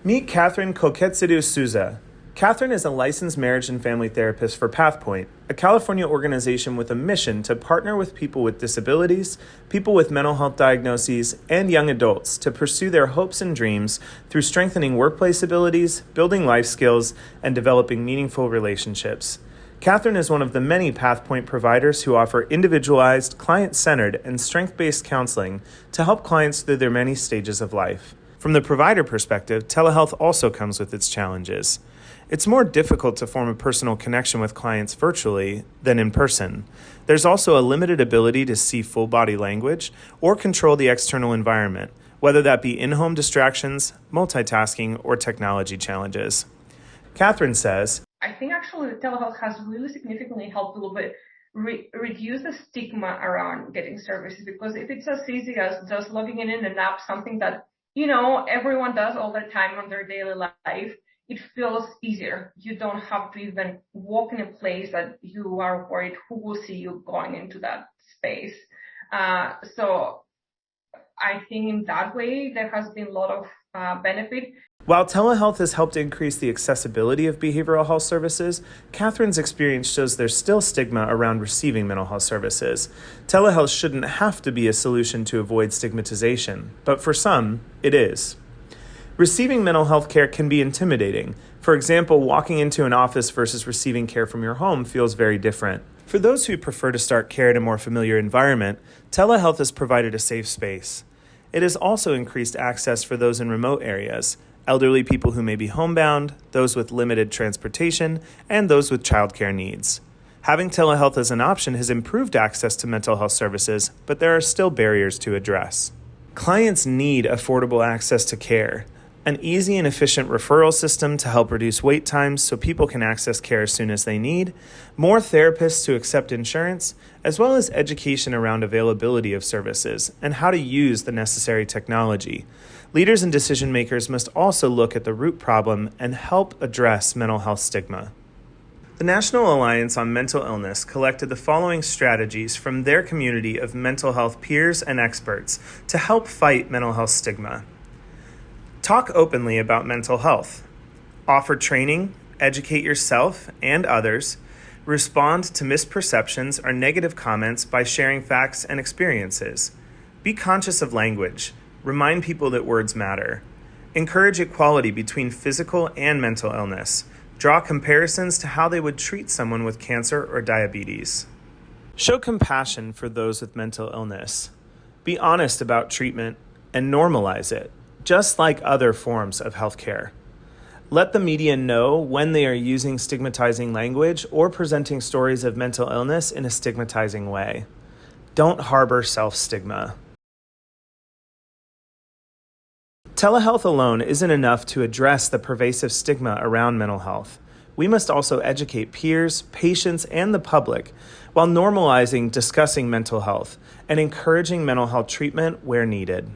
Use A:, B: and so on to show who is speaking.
A: Meet Catherine Coquetsidu Souza. Catherine is a licensed marriage and family therapist for PathPoint, a California organization with a mission to partner with people with disabilities, people with mental health diagnoses, and young adults to pursue their hopes and dreams through strengthening workplace abilities, building life skills, and developing meaningful relationships. Catherine is one of the many PathPoint providers who offer individualized, client-centered, and strength-based counseling to help clients through their many stages of life. From the provider perspective, telehealth also comes with its challenges. It's more difficult to form a personal connection with clients virtually than in person. There's also a limited ability to see full body language or control the external environment, whether that be in-home distractions, multitasking, or technology challenges. Catherine says,
B: I think actually the telehealth has really significantly helped a little bit reduce the stigma around getting services, because if it's as easy as just logging in an app, something that, everyone does all the time on their daily life, it feels easier. You don't have to even walk in a place that you are worried who will see you going into that space. So I think in that way, there has been a lot of benefit.
A: While telehealth has helped increase the accessibility of behavioral health services, Catherine's experience shows there's still stigma around receiving mental health services. Telehealth shouldn't have to be a solution to avoid stigmatization, but for some, it is. Receiving mental health care can be intimidating. For example, walking into an office versus receiving care from your home feels very different. For those who prefer to start care in a more familiar environment, telehealth has provided a safe space. It has also increased access for those in remote areas, elderly people who may be homebound, those with limited transportation, and those with childcare needs. Having telehealth as an option has improved access to mental health services, but there are still barriers to address. Clients need affordable access to care. An easy and efficient referral system to help reduce wait times so people can access care as soon as they need, more therapists to accept insurance, as well as education around availability of services and how to use the necessary technology. Leaders and decision makers must also look at the root problem and help address mental health stigma. The National Alliance on Mental Illness collected the following strategies from their community of mental health peers and experts to help fight mental health stigma. Talk openly about mental health. Offer training, educate yourself and others. Respond to misperceptions or negative comments by sharing facts and experiences. Be conscious of language. Remind people that words matter. Encourage equality between physical and mental illness. Draw comparisons to how they would treat someone with cancer or diabetes. Show compassion for those with mental illness. Be honest about treatment and normalize it, just like other forms of healthcare. Let the media know when they are using stigmatizing language or presenting stories of mental illness in a stigmatizing way. Don't harbor self-stigma. Telehealth alone isn't enough to address the pervasive stigma around mental health. We must also educate peers, patients, and the public while normalizing discussing mental health and encouraging mental health treatment where needed.